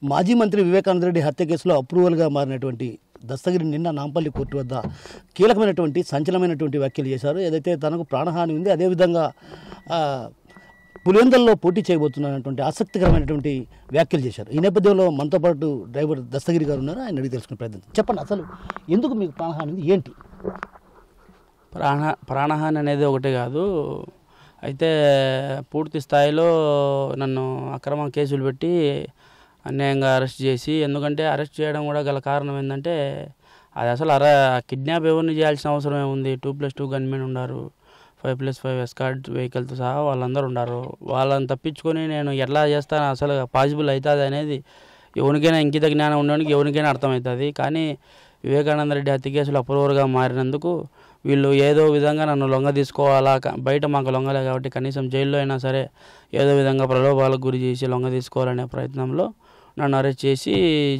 మాజీ మంత్రి వివేకానంద రెడ్డి హత్య కేసులో అప్రూవల్గా మారినటువంటి దస్తగిరి నిన్న నాంపల్లి కోర్టు వద్ద కీలకమైనటువంటి సంచలనమైనటువంటి వ్యాఖ్యలు చేశారు. ఏదైతే తనకు ప్రాణహాని ఉంది, అదేవిధంగా పులివెందులలో పోటీ చేయబోతున్నటువంటి ఆసక్తికరమైనటువంటి వ్యాఖ్యలు చేశారు. ఈ నేపథ్యంలో మనతో పాటు డ్రైవర్ దస్తగిరి గారు ఉన్నారు. ఆయన అడిగి తెలుసుకునే ప్రయత్నం. చెప్పండి, అసలు ఎందుకు మీకు ప్రాణహాని ఉంది, ఏంటి? ప్రాణహాని అనేది ఒకటే కాదు, అయితే పూర్తి స్థాయిలో నన్ను అక్రమ కేసులు పెట్టి అన్యాయంగా అరెస్ట్ చేసి, ఎందుకంటే అరెస్ట్ చేయడం కూడా గల కారణం ఏంటంటే అది అసలు కిడ్నాప్ ఎవరిని చేయాల్సిన అవసరం ఏముంది. 2+2 గన్మెన్ ఉన్నారు, 5+5 ఎస్కార్ట్ వెహికల్తో సహా వాళ్ళందరూ ఉన్నారు. వాళ్ళని తప్పించుకొని నేను ఎట్లా చేస్తాను, అసలు పాసిబుల్ అవుతుంది అనేది ఎవరికైనా ఇంకిత జ్ఞానం ఉండడానికి ఎవరికైనా అర్థమవుతుంది. కానీ వివేకానంద రెడ్డి హత్య కేసులు అప్రూవర్గా మారినందుకు వీళ్ళు ఏదో విధంగా నన్ను లొంగ తీసుకోవాలా, బయట మాకు లొంగలే కాబట్టి కనీసం జైల్లో అయినా సరే ఏదో విధంగా ప్రలోభాలకు గురి చేసి లొంగ తీసుకోవాలనే ప్రయత్నంలో నన్ను అరెస్ట్ చేసి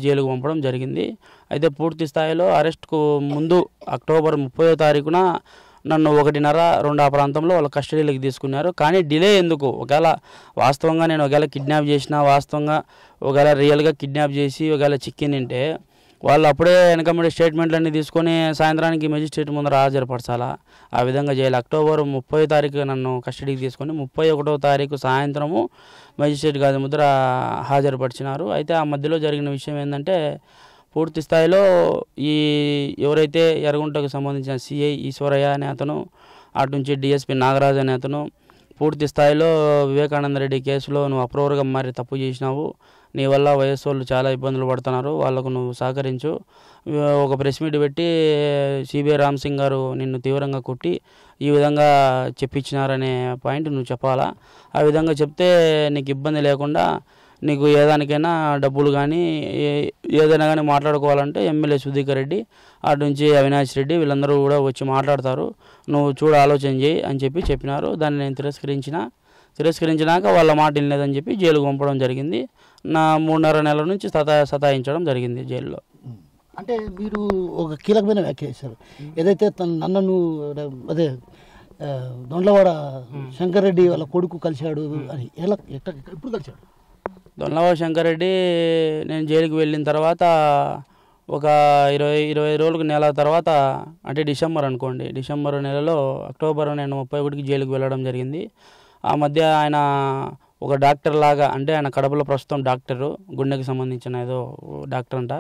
జైలుకు పంపడం జరిగింది. అయితే పూర్తి స్థాయిలో అరెస్ట్కు ముందు అక్టోబర్ 30వ తారీఖున నన్ను 1:30-2 ఆ ప్రాంతంలో వాళ్ళ కస్టడీలోకి తీసుకున్నారు. కానీ డిలే ఎందుకు, ఒకవేళ వాస్తవంగా నేను కిడ్నాప్ చేసినా, వాస్తవంగా రియల్గా కిడ్నాప్ చేసి చిక్కిందంటే వాళ్ళు అప్పుడే వెనకమ్మడి స్టేట్మెంట్లన్నీ తీసుకొని సాయంత్రానికి మెజిస్ట్రేట్ ముందర హాజరుపరచాలా. ఆ విధంగా చేయాలి. అక్టోబర్ 30వ తారీఖు నన్ను కస్టడీకి తీసుకొని 31వ తారీఖు సాయంత్రము మెజిస్ట్రేట్ గారి ముద్ర హాజరుపరిచినారు. అయితే ఆ మధ్యలో జరిగిన విషయం ఏంటంటే పూర్తి స్థాయిలో ఎవరైతే ఎర్రగుంటకు సంబంధించిన సిఐ ఈశ్వరయ్య అనే అతను, అటు నుంచి డిఎస్పీ నాగరాజు అనే అతను పూర్తి స్థాయిలో వివేకానంద రెడ్డి కేసులో నువ్వు అప్రూవర్గా మారి తప్పు చేసినావు, నీ వల్ల వయస్సు వాళ్ళు చాలా ఇబ్బందులు పడుతున్నారు, వాళ్ళకు నువ్వు సహకరించు, ఒక ప్రెస్ మీట్ పెట్టి సిబిఐ రామ్ సింగ్ గారు నిన్ను తీవ్రంగా కొట్టి ఈ విధంగా చెప్పించినారనే పాయింట్ నువ్వు చెప్పాలా. ఆ విధంగా చెప్తే నీకు ఇబ్బంది లేకుండా నీకు ఏదానికైనా డబ్బులు కానీ ఏదైనా కానీ మాట్లాడుకోవాలంటే ఎమ్మెల్యే సుధీకర్ రెడ్డి, అటు నుంచి అవినాష్ రెడ్డి వీళ్ళందరూ కూడా వచ్చి మాట్లాడతారు, నువ్వు ఆలోచన చేయి అని చెప్పినారు. దాన్ని నేను తిరస్కరించినాక వాళ్ళ మాట వినలేదని చెప్పి జైలుకు పంపడం జరిగింది. నా 3.5 నెలల నుంచి సతాయించడం జరిగింది జైల్లో. అంటే మీరు ఒక కీలకమైన వ్యాఖ్య చేశారు, ఏదైతే నన్ను అదే దొండ్లవాడ శంకర్ రెడ్డి వాళ్ళ కొడుకు కలిశాడు అని. ఎప్పుడు కలిశాడు? దొండ్లవాడ శంకర్ రెడ్డి నేను జైలుకి వెళ్ళిన తర్వాత ఒక 20 రోజులకు నెల తర్వాత, అంటే డిసెంబర్ నెలలో అక్టోబర్ నేను 31కి జైలుకి వెళ్ళడం జరిగింది. ఆ మధ్య ఆయన ఒక డాక్టర్ లాగా, అంటే ఆయన కడపలో ప్రస్తుతం డాక్టరు, గుండెకి సంబంధించిన ఏదో డాక్టర్ అంట.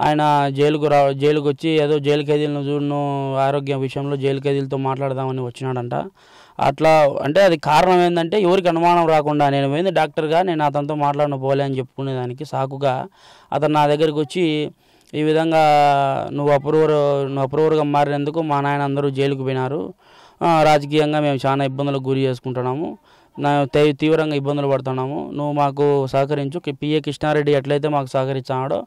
ఆయన జైలుకు వచ్చి ఏదో జైలు ఖైదీలను చూడను ఆరోగ్య విషయంలో జైలు ఖైదీలతో మాట్లాడదామని వచ్చినాడంట. అట్లా అంటే అది కారణం ఏంటంటే ఎవరికి అనుమానం రాకుండా నేను పోయింది డాక్టర్గా, నేను అతనితో మాట్లాడిన పోలే అని చెప్పుకునేదానికి సాకుగా అతను నా దగ్గరికి వచ్చి ఈ విధంగా నువ్వు అప్రూవర్గా మారినందుకు మా నాయన అందరూ జైలుకు పోయినారు, రాజకీయంగా మేము చాలా ఇబ్బందులకు గురి చేసుకుంటున్నాము, తీవ్రంగా ఇబ్బందులు పడుతున్నాము, నువ్వు మాకు సహకరించు, పిఏ కృష్ణారెడ్డి ఎట్లయితే మాకు సహకరించాడో,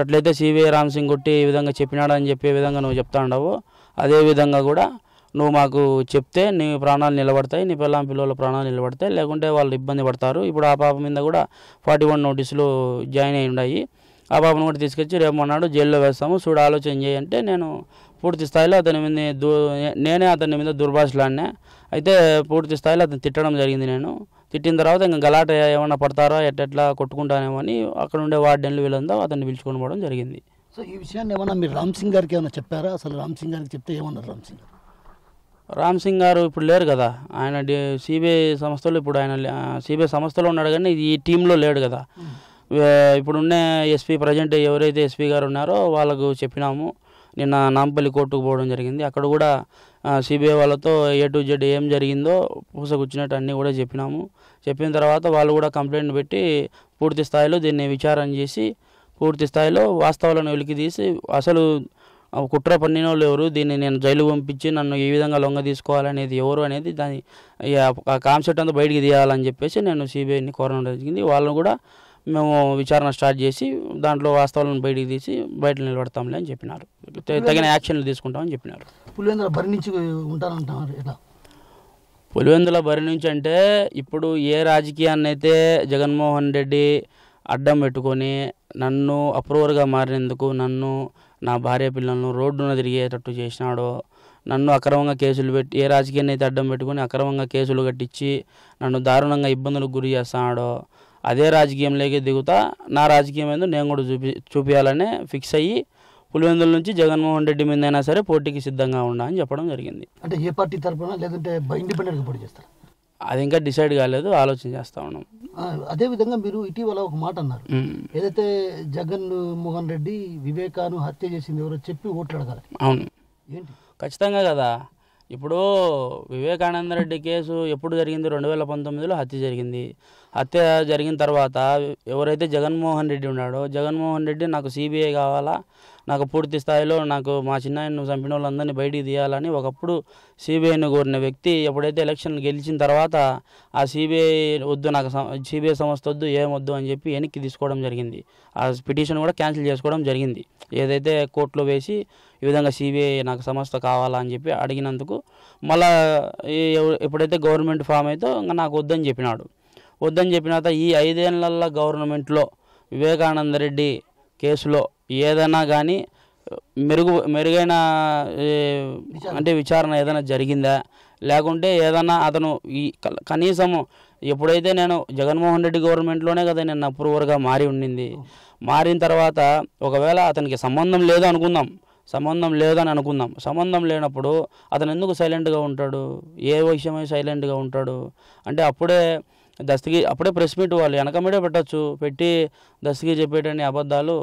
ఎట్లయితే సిబిఐ రామ్ సింగ్ కొట్టి ఈ విధంగా చెప్పినాడని చెప్పే విధంగా నువ్వు చెప్తా ఉండవు, అదే విధంగా కూడా నువ్వు మాకు చెప్తే నీ ప్రాణాలు నిలబడతాయి, నీ పిల్లల ప్రాణాలు నిలబడతాయి, లేకుంటే వాళ్ళు ఇబ్బంది పడతారు. ఇప్పుడు ఆ పాప మీద కూడా 41 నోటీసులు జాయిన్ అయి ఉన్నాయి. ఆ పాపను కూడా తీసుకొచ్చి రేపు మొన్నాడు జైల్లో వేస్తాము, ఆలోచన చేయంటే నేను పూర్తి స్థాయిలో నేనే అతని మీద దుర్భాషలాడినా. అయితే పూర్తి స్థాయిలో అతను తిట్టడం జరిగింది. నేను తిట్టిన తర్వాత ఇంకా గలాట ఏమన్నా పడతారో ఎట్లా కొట్టుకుంటానేమో అని అక్కడ ఉండే వార్డెన్లు వీళ్ళంతా అతన్ని పిలుచుకొని పోవడం జరిగింది. సో ఈ విషయాన్ని ఏమన్నా మీరు రామ్ సింగ్ గారికి ఏమైనా చెప్పారా? అసలు రామ్ సింగ్ గారికి చెప్తే ఏమన్నారు రామ్ సింగ్ గారు ఇప్పుడు లేరు కదా, ఆయన సిబిఐ సంస్థలో, ఇప్పుడు ఆయన సిబిఐ సంస్థలో ఉన్నాడు కానీ ఈ టీంలో లేడు కదా. ఇప్పుడున్న ఎస్పీ ప్రజెంట్ ఎవరైతే ఎస్పీ గారు ఉన్నారో వాళ్ళకు చెప్పినాము. నిన్న నాంపల్లి కోర్టుకు పోవడం జరిగింది. అక్కడ కూడా సిబిఐ వాళ్ళతో A to Z ఏం జరిగిందో పూసగుచ్చినట్టు అన్నీ కూడా చెప్పిన తర్వాత వాళ్ళు కూడా కంప్లైంట్ పెట్టి పూర్తి స్థాయిలో దీన్ని విచారణ చేసి పూర్తి స్థాయిలో వాస్తవాలను వెలికి తీసి అసలు కుట్ర పన్నిన వాళ్ళు ఎవరు, దీన్ని నేను జైలు పంపించి నన్ను ఈ విధంగా లొంగ తీసుకోవాలనేది ఎవరు అనేది దాని ఆ కాన్సెప్ట్ అంతా బయటికి తీయాలని చెప్పేసి నేను సిబిఐని కోరడం జరిగింది. వాళ్ళని కూడా మేము విచారణ స్టార్ట్ చేసి దాంట్లో వాస్తవాలను బయటికి తీసి బయట నిలబడతాంలే అని చెప్పినారు, తగిన యాక్షన్లు తీసుకుంటామని చెప్పినారు. పులివెందుల బరి నుంచి ఉంటారంటున్నారు. ఎలా పులివెందుల బరి నుంచి అంటే ఇప్పుడు ఏ రాజకీయాన్ని అయితే జగన్మోహన్ రెడ్డి అడ్డం పెట్టుకొని నన్ను అప్రూవర్గా మారినందుకు నన్ను నా భార్య పిల్లలను రోడ్డున తిరిగేటట్టు చేసినాడో, నన్ను అక్రమంగా కేసులు పెట్టి ఏ రాజకీయాన్ని అయితే అడ్డం పెట్టుకొని అక్రమంగా కేసులు కట్టించి నన్ను దారుణంగా ఇబ్బందులకు గురి చేస్తున్నాడో అదే రాజకీయంలోకి దిగుతా, నా రాజకీయం ఏందో నేను కూడా చూపించాలనే ఫిక్స్ అయ్యి పులివెందుల నుంచి జగన్మోహన్ రెడ్డి మీద అయినా సరే పోటీకి సిద్ధంగా ఉన్నా అని చెప్పడం జరిగింది. అంటే ఏ పార్టీ తరఫున లేదంటే ఇండిపెండెంట్గా పోటీ చేస్తారు? అది ఇంకా డిసైడ్ కాలేదు, ఆలోచన చేస్తా ఉన్నాం. అదేవిధంగా మీరు ఇటీవల ఒక మాట అన్నారు, ఏదైతే జగన్ మోహన్ రెడ్డి వివేకాను హత్య చేసింది ఎవరో చెప్పి ఓట్లు అడగాలి. అవును, ఏంటి? ఖచ్చితంగా కదా. ఇప్పుడు వివేకానంద రెడ్డి కేసు ఎప్పుడు జరిగింది? 2019లో హత్య జరిగింది. హత్య జరిగిన తర్వాత ఎవరైతే జగన్మోహన్ రెడ్డి ఉన్నాడో, జగన్మోహన్ రెడ్డి నాకు సిబిఐ కావాలా, నాకు పూర్తి స్థాయిలో నాకు మా చిన్నాయన్ను చంపిన వాళ్ళందరినీ బయటికి తీయాలని ఒకప్పుడు సిబిఐని కోరిన వ్యక్తి ఎప్పుడైతే ఎలక్షన్ గెలిచిన తర్వాత ఆ సిబిఐ వద్దు, నాకు సిబిఐ సంస్థ వద్దు, ఏమొద్దు అని చెప్పి వెనక్కి తీసుకోవడం జరిగింది. ఆ పిటిషన్ కూడా క్యాన్సిల్ చేసుకోవడం జరిగింది. ఏదైతే కోర్టులో వేసి ఈ విధంగా సిబిఐ నాకు సంస్థ కావాలా అని చెప్పి అడిగినందుకు మళ్ళా ఎప్పుడైతే గవర్నమెంట్ ఫామ్ అయితే ఇంకా నాకు వద్దని చెప్పినాడు. వద్దని చెప్పిన తర్వాత ఈ 5 ఏళ్ల గవర్నమెంట్లో వివేకానంద రెడ్డి కేసులో ఏదైనా కానీ మెరుగైన అంటే విచారణ ఏదైనా జరిగిందా, లేకుంటే ఏదైనా అతను ఈ కనీసము ఎప్పుడైతే నేను జగన్మోహన్ రెడ్డి గవర్నమెంట్లోనే కదా నేను అప్రూవర్గా ఉండింది, మారిన తర్వాత ఒకవేళ అతనికి సంబంధం లేదు అనుకుందాం, సంబంధం లేదని అనుకుందాం, సంబంధం లేనప్పుడు అతను ఎందుకు సైలెంట్గా ఉంటాడు? ఏ విషయమై సైలెంట్గా ఉంటాడు అంటే అప్పుడే ప్రెస్ మీట్ వాళ్ళు వెనక మీడే పెట్టచ్చు, పెట్టి దస్తగిరి చెప్పేటన్ని అబద్ధాలు,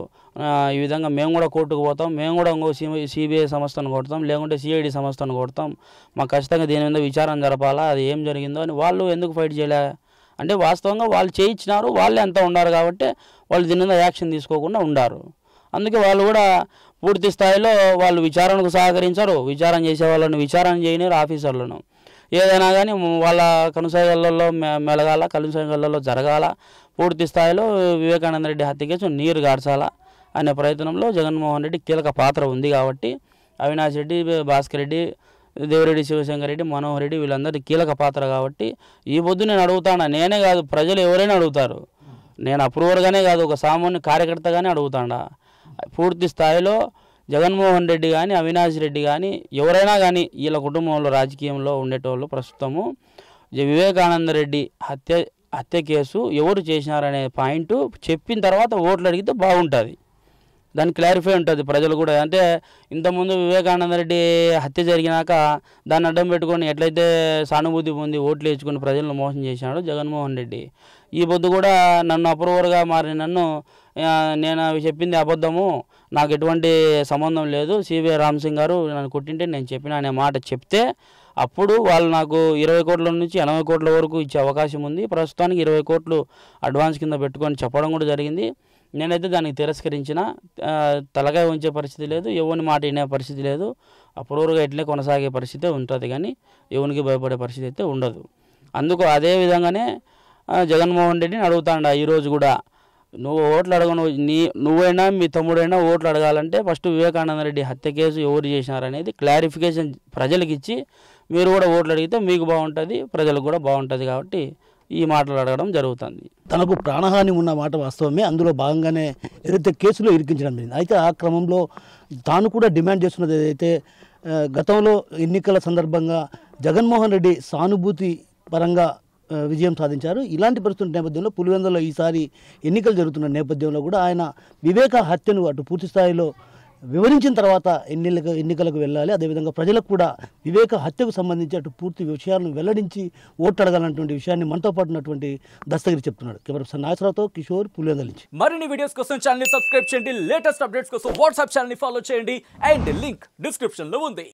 ఈ విధంగా మేము కూడా కోర్టుకు పోతాం, మేము కూడా ఇంకో సిబిఐ సంస్థను కొడతాం, లేకుంటే సిఐడి సంస్థను కొడతాం, మాకు ఖచ్చితంగా దీని మీద విచారణ జరపాలా, అది ఏం జరిగిందో అని వాళ్ళు ఎందుకు ఫైట్ చేయలే అంటే వాస్తవంగా వాళ్ళు చేయించినారు, వాళ్ళే అంతా ఉన్నారు కాబట్టి వాళ్ళు దీని మీద యాక్షన్ తీసుకోకుండా ఉండారు. అందుకే వాళ్ళు కూడా పూర్తి స్థాయిలో వాళ్ళు విచారణకు సహకరించారు. విచారణ చేసే వాళ్ళని విచారణ చేయనిరు, ఆఫీసర్లను ఏదైనా కానీ వాళ్ళ కనుసైగలలో మెలగాల, కనుసైగలలో జరగాల, పూర్తి స్థాయిలో వివేకానంద రెడ్డి హత్య కేసు నీరు గార్చాలా అనే ప్రయత్నంలో జగన్మోహన్ రెడ్డి కీలక పాత్ర ఉంది కాబట్టి అవినాష్ రెడ్డి, భాస్కర్ రెడ్డి, దేవిరెడ్డి, శివశంకర్ రెడ్డి, మనోహర్ రెడ్డి వీళ్ళందరికీ కీలక పాత్ర కాబట్టి ఈ పొద్దు నేను అడుగుతాను, నేనే కాదు ప్రజలు ఎవరైనా అడుగుతారు, నేను అప్రూవర్గానే కాదు ఒక సామాన్య కార్యకర్తగానే అడుగుతాడా, పూర్తి స్థాయిలో జగన్మోహన్ రెడ్డి కానీ అవినాష్ రెడ్డి కానీ ఎవరైనా కానీ వీళ్ళ కుటుంబంలో రాజకీయంలో ఉండేటోళ్ళు ప్రస్తుతము వివేకానంద రెడ్డి హత్య కేసు ఎవరు చేసినారనే పాయింట్ చెప్పిన తర్వాత ఓట్లు అడిగితే బాగుంటుంది, దాన్ని క్లారిఫై ఉంటుంది ప్రజలు కూడా. అంటే ఇంతకుముందు వివేకానంద రెడ్డి హత్య జరిగినాక దాన్ని అడ్డం పెట్టుకొని ఎట్లయితే సానుభూతి పొంది ఓట్లు వేసుకుని ప్రజలను మోసం చేసినాడు జగన్మోహన్ రెడ్డి, ఈ పొద్దు కూడా నన్ను అప్రూవర్గా మారి నన్ను నేను చెప్పింది అబద్ధము, నాకు ఎటువంటి సంబంధం లేదు, సిబిఐ రామసింగ్ గారు నన్ను కొట్టింటే నేను చెప్పిన అనే మాట చెప్తే అప్పుడు వాళ్ళు నాకు 20 కోట్ల నుంచి 80 కోట్ల వరకు ఇచ్చే అవకాశం ఉంది. ప్రస్తుతానికి 20 కోట్లు అడ్వాన్స్ కింద పెట్టుకొని చెప్పడం కూడా జరిగింది. నేనైతే దానికి తిరస్కరించిన, తలకాయ ఉంచే పరిస్థితి లేదు, ఎవరిని మాట వినే పరిస్థితి లేదు, అప్రూవర్గా ఇట్లే కొనసాగే పరిస్థితి ఉంటుంది కానీ ఎవరికి భయపడే పరిస్థితి అయితే ఉండదు. అందుకు అదే విధంగానే జగన్మోహన్ రెడ్డిని అడుగుతాండా ఈరోజు కూడా, నువ్వు ఓట్లు అడగను, నువ్వైనా మీ తమ్ముడైనా ఓట్లు అడగాలంటే ఫస్ట్ వివేకానంద రెడ్డి హత్య కేసు ఎవరు చేసినారనేది క్లారిఫికేషన్ ప్రజలకు ఇచ్చి మీరు కూడా ఓట్లు అడిగితే మీకు బాగుంటుంది, ప్రజలకు కూడా బాగుంటుంది కాబట్టి ఈ మాటలు అడగడం జరుగుతుంది. తనకు ప్రాణహాని ఉన్న మాట వాస్తవమే, అందులో భాగంగానే ఏదైతే కేసులో ఇరికించడం జరిగింది. అయితే ఆ క్రమంలో తాను కూడా డిమాండ్ చేస్తున్నది ఏదైతే గతంలో ఎన్నికల సందర్భంగా జగన్మోహన్ రెడ్డి సానుభూతి పరంగా విజయం సాధించారు. ఇలాంటి పరిస్థితుల నేపథ్యంలో పులివెందులో ఈసారి ఎన్నికలు జరుగుతున్న నేపథ్యంలో కూడా ఆయన వివేక హత్యను అటు పూర్తి స్థాయిలో వివరించిన తర్వాత ఎన్నికలకు వెళ్ళాలి, అదేవిధంగా ప్రజలకు కూడా వివేక హత్యకు సంబంధించి అటు పూర్తి విషయాలను వెల్లడించి ఓట్లు అడగాలన్నటువంటి విషయాన్ని మనతో పాటు ఉన్నటువంటి దస్తగిరి చెప్తున్నాడు. కెమెరా నాగేశ్వరరావుతో కిషోర్, పులివెందుల నుంచి. మరిన్ని వీడియోస్ కోసం ఛానల్ ని సబ్స్క్రైబ్ చేయండి, లేటెస్ట్ అప్డేట్స్ కోసం వాట్సాప్ ఛానల్ ని ఫాలో చేయండి అండ్ లింక్ డిస్క్రిప్షన్ లో ఉంది.